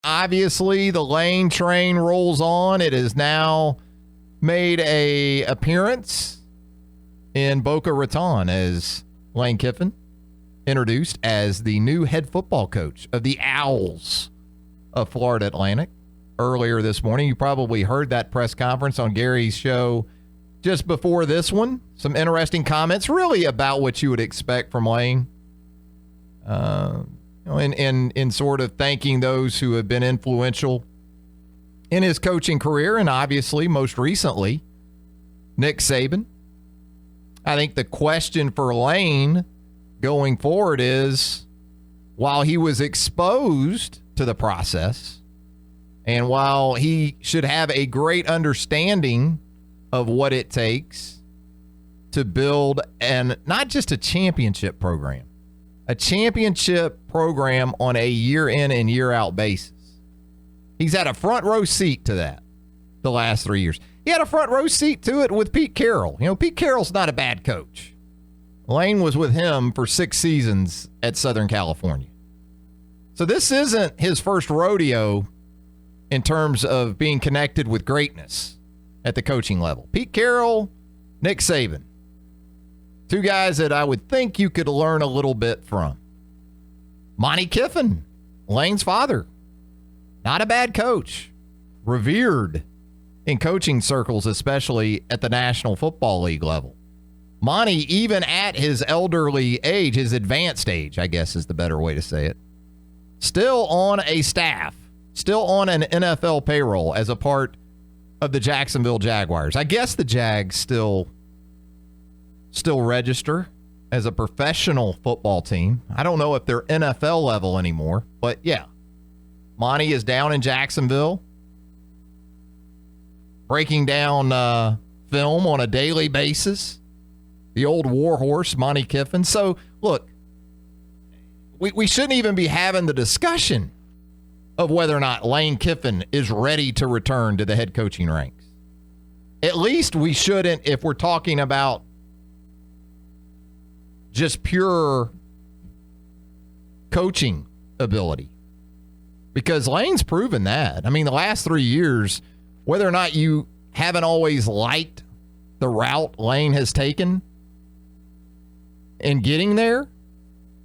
Obviously, the Lane train rolls on. It has now made a appearance in Boca Raton as Lane Kiffin introduced as the new head football coach of the Owls of Florida Atlantic earlier this morning. You probably heard that press conference on Gary's show just before this one. Some interesting comments really about what you would expect from Lane. In sort of thanking those who have been influential in his coaching career, and obviously most recently Nick Saban. I think the question for Lane going forward is, while he was exposed to the process, and while he should have a great understanding of what it takes to build not just a championship program on a year in and year out basis. He's had a front row seat to that the last 3 years. He had a front row seat to it with Pete Carroll. Pete Carroll's not a bad coach. Lane was with him for 6 seasons at Southern California. So this isn't his first rodeo in terms of being connected with greatness at the coaching level. Pete Carroll, Nick Saban. 2 guys that I would think you could learn a little bit from. Monty Kiffin, Lane's father. Not a bad coach. Revered in coaching circles, especially at the National Football League level. Monty, even at his elderly age, his advanced age, I guess is the better way to say it, still on a staff, still on an NFL payroll as a part of the Jacksonville Jaguars. I guess the Jags still register as a professional football team. I don't know if they're NFL level anymore, but yeah. Monty is down in Jacksonville breaking down film on a daily basis. The old warhorse, Monty Kiffin. So, look, we shouldn't even be having the discussion of whether or not Lane Kiffin is ready to return to the head coaching ranks. At least we shouldn't if we're talking about just pure coaching ability. Because Lane's proven that. I mean, the last 3 years, whether or not you haven't always liked the route Lane has taken in getting there,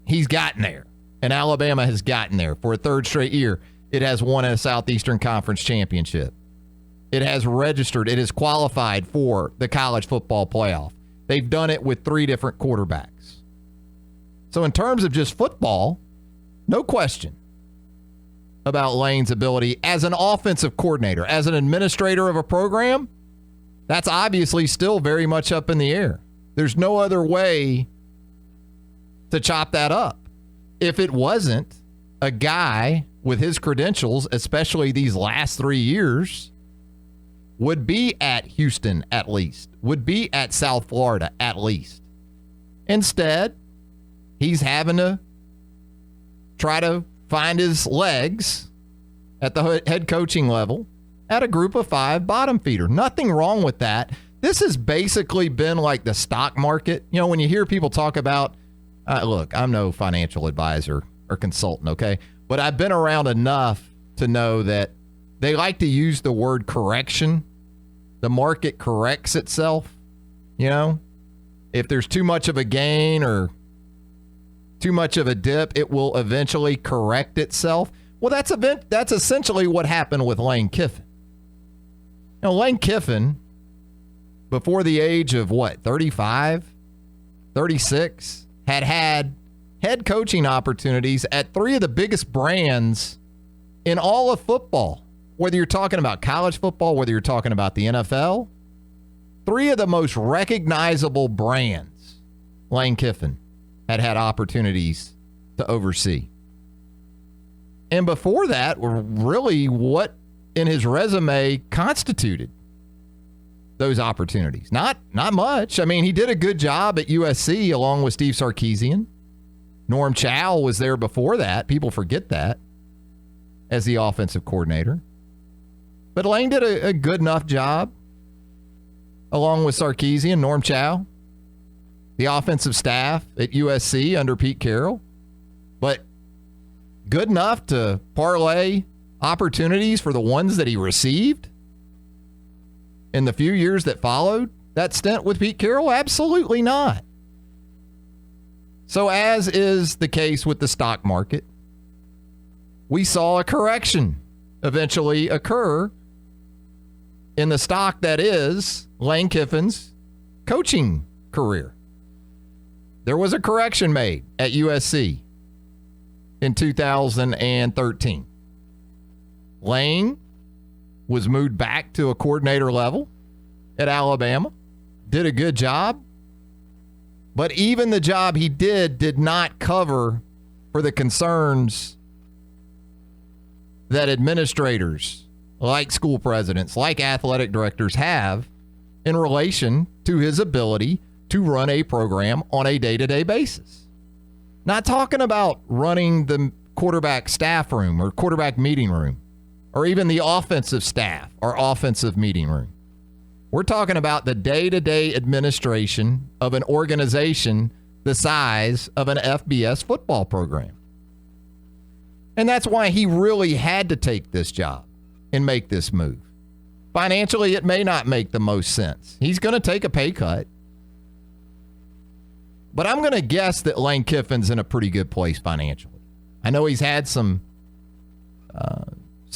he's gotten there. And Alabama has gotten there for a 3rd straight year. It has won a Southeastern Conference championship. It has registered. It has qualified for the college football playoff. They've done it with 3 different quarterbacks. So in terms of just football, no question about Lane's ability as an offensive coordinator, as an administrator of a program. That's obviously still very much up in the air. There's no other way to chop that up. If it wasn't a guy with his credentials, especially these last 3 years, would be at Houston at least, would be at South Florida at least. Instead, he's having to try to find his legs at the head coaching level at a group of 5 bottom feeder. Nothing wrong with that. This has basically been like the stock market. When you hear people talk about, look, I'm no financial advisor or consultant, okay? But I've been around enough to know that they like to use the word correction. The market corrects itself, If there's too much of a gain or too much of a dip, it will eventually correct itself. Well, that's essentially what happened with Lane Kiffin. Lane Kiffin, before the age of 35, 36, had head coaching opportunities at 3 of the biggest brands in all of football. Whether you're talking about college football, whether you're talking about the NFL, 3 of the most recognizable brands Lane Kiffin had opportunities to oversee. And before that, were really what in his resume constituted those opportunities. Not much. I mean, he did a good job at USC along with Steve Sarkisian. Norm Chow was there before that. People forget that as the offensive coordinator. But Lane did a good enough job along with Sarkisian, Norm Chow, the offensive staff at USC under Pete Carroll. But good enough to parlay opportunities for the ones that he received in the few years that followed that stint with Pete Carroll? Absolutely not. So as is the case with the stock market, we saw a correction eventually occur in the stock that is Lane Kiffin's coaching career. There was a correction made at USC in 2013. Lane was moved back to a coordinator level at Alabama, did a good job, but even the job he did not cover for the concerns that administrators, like school presidents, like athletic directors have in relation to his ability to run a program on a day-to-day basis. Not talking about running the quarterback staff room or quarterback meeting room or even the offensive staff or offensive meeting room. We're talking about the day-to-day administration of an organization the size of an FBS football program. And that's why he really had to take this job and make this move. Financially, it may not make the most sense. He's going to take a pay cut. But I'm going to guess that Lane Kiffin's in a pretty good place financially. I know he's had some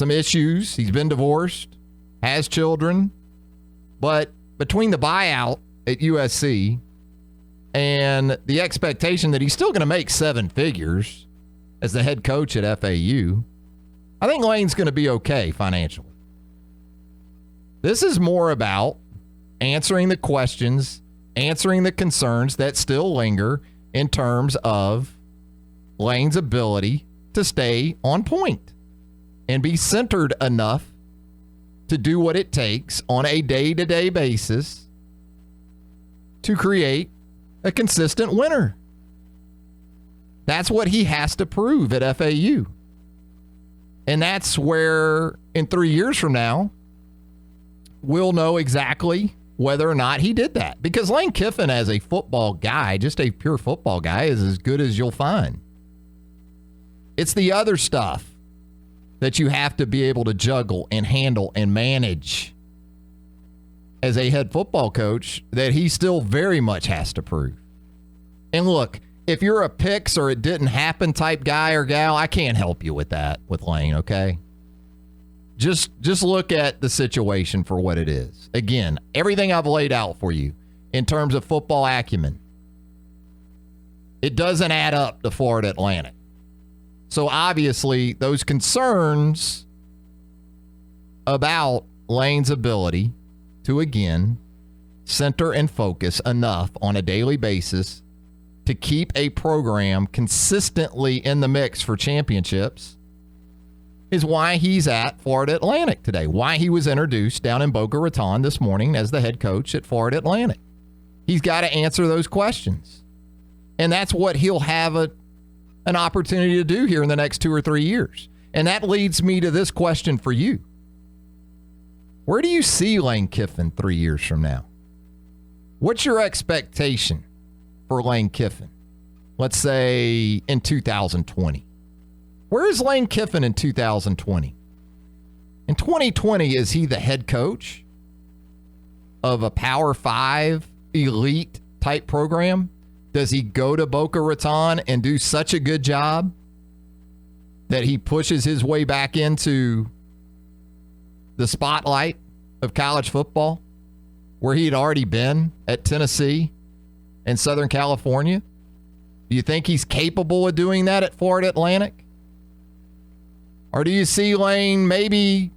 issues. He's been divorced, has children. But between the buyout at USC and the expectation that he's still going to make seven figures as the head coach at FAU, I think Lane's going to be okay financially. This is more about answering the questions, answering the concerns that still linger in terms of Lane's ability to stay on point and be centered enough to do what it takes on a day-to-day basis to create a consistent winner. That's what he has to prove at FAU. And that's where, in 3 years from now, we'll know exactly whether or not he did that. Because Lane Kiffin, as a football guy, just a pure football guy, is as good as you'll find. It's the other stuff that you have to be able to juggle and handle and manage as a head football coach that he still very much has to prove. And look, if you're a picks or it didn't happen type guy or gal, I can't help you with that with Lane, okay? Just look at the situation for what it is. Again, everything I've laid out for you in terms of football acumen, it doesn't add up to Florida Atlantic. So obviously, those concerns about Lane's ability to, again, center and focus enough on a daily basis to keep a program consistently in the mix for championships is why he's at Florida Atlantic today, why he was introduced down in Boca Raton this morning as the head coach at Florida Atlantic. He's got to answer those questions. And that's what he'll have an opportunity to do here in the next 2 or 3 years. And that leads me to this question for you. Where do you see Lane Kiffin 3 years from now? What's your expectation for Lane Kiffin? Let's say in 2020. Where is Lane Kiffin in 2020? In 2020, is he the head coach of a Power 5 elite type program? Does he go to Boca Raton and do such a good job that he pushes his way back into the spotlight of college football, where he had already been at Tennessee and Southern California? Do you think he's capable of doing that at Florida Atlantic? Or do you see Lane maybe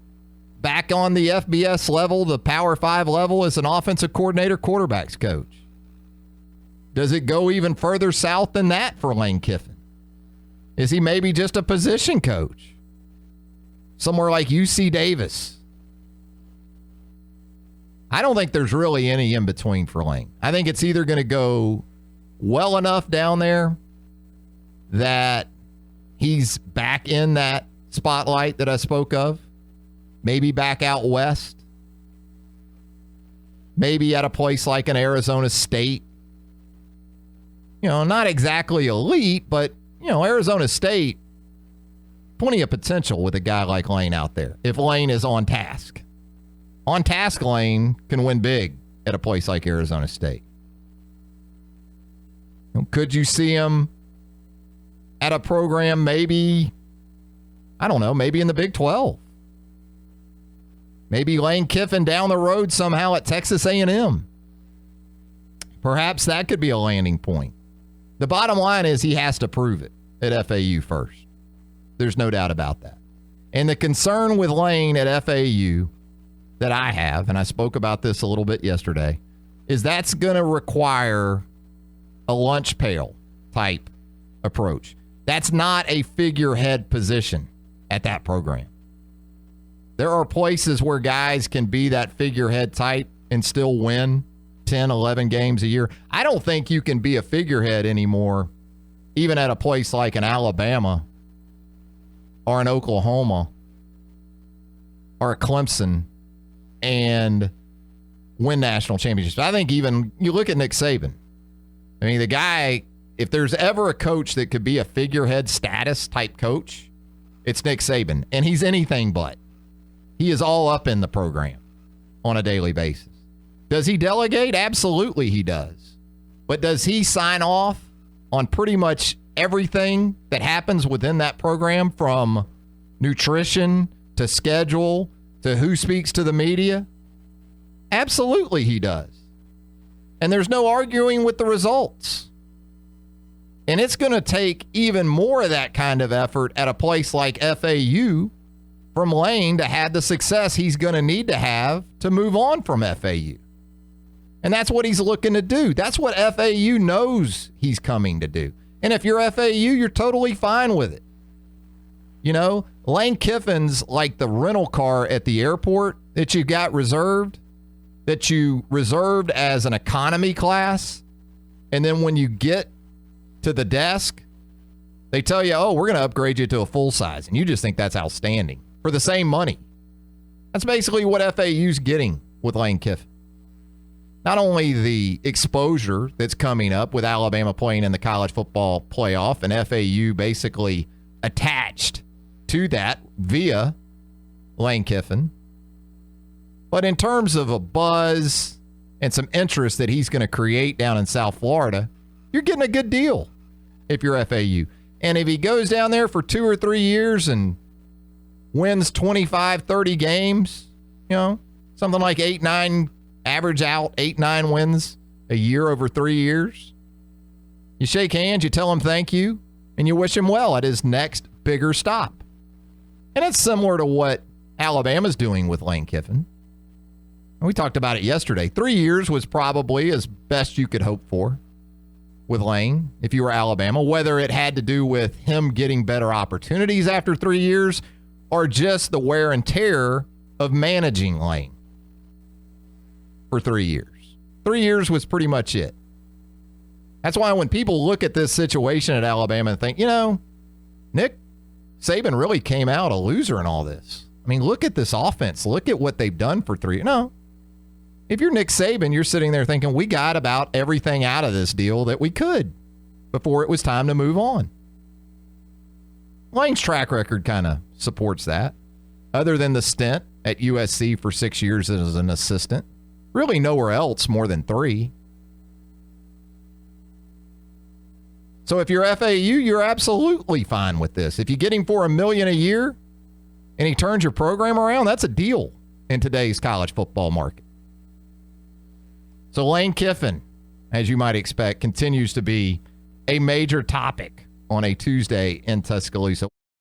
back on the FBS level, the Power 5 level, as an offensive coordinator, quarterbacks coach? Does it go even further south than that for Lane Kiffin? Is he maybe just a position coach somewhere like UC Davis? I don't think there's really any in between for Lane. I think it's either going to go well enough down there that he's back in that spotlight that I spoke of, maybe back out west, maybe at a place like an Arizona State. You know, not exactly elite, but, you know, Arizona State plenty of potential with a guy like Lane out there if Lane is on task. On task, Lane can win big at a place like Arizona State. Could you see him at a program maybe, I don't know, maybe in the Big 12? Maybe Lane Kiffin down the road somehow at Texas A&M. Perhaps that could be a landing point. The bottom line is he has to prove it at FAU first. There's no doubt about that. And the concern with Lane at FAU that I have, and I spoke about this a little bit yesterday, is that's going to require a lunch pail type approach. That's not a figurehead position at that program. There are places where guys can be that figurehead type and still win 10, 11 games a year. I don't think you can be a figurehead anymore, even at a place like an Alabama or an Oklahoma or a Clemson, and win national championships. I think even you look at Nick Saban. I mean, the guy, if there's ever a coach that could be a figurehead status type coach, it's Nick Saban. And he's anything but. He is all up in the program on a daily basis. Does he delegate? Absolutely he does. But does he sign off on pretty much everything that happens within that program, from nutrition to schedule to who speaks to the media? Absolutely he does. And there's no arguing with the results. And it's going to take even more of that kind of effort at a place like FAU from Lane to have the success he's going to need to have to move on from FAU. And that's what he's looking to do. That's what FAU knows he's coming to do. And if you're FAU, you're totally fine with it. You know, Lane Kiffin's like the rental car at the airport that you got reserved, that you reserved as an economy class. And then when you get to the desk, they tell you, oh, we're going to upgrade you to a full size. And you just think that's outstanding for the same money. That's basically what FAU's getting with Lane Kiffin. Not only the exposure that's coming up with Alabama playing in the college football playoff and FAU basically attached to that via Lane Kiffin, but in terms of a buzz and some interest that he's going to create down in South Florida, you're getting a good deal if you're FAU. And if he goes down there for 2 or 3 years and wins 25, 30 games, you know, something like 8, 9, average out 8, 9 wins a year over 3 years, you shake hands, you tell him thank you, and you wish him well at his next bigger stop. And it's similar to what Alabama's doing with Lane Kiffin. We talked about it yesterday. 3 years was probably as best you could hope for with Lane if you were Alabama, whether it had to do with him getting better opportunities after 3 years or just the wear and tear of managing Lane for 3 years. 3 years was pretty much it. That's why when people look at this situation at Alabama and think, you know, Nick Saban really came out a loser in all this. I mean, look at this offense. Look at what they've done for 3 years. No. If you're Nick Saban, you're sitting there thinking, we got about everything out of this deal that we could before it was time to move on. Lane's track record kind of supports that. Other than the stint at USC for 6 years as an assistant, really nowhere else more than 3. So if you're FAU, you're absolutely fine with this. If you get him for $1 million a year and he turns your program around, that's a deal in today's college football market. So Lane Kiffin, as you might expect, continues to be a major topic on a Tuesday in Tuscaloosa.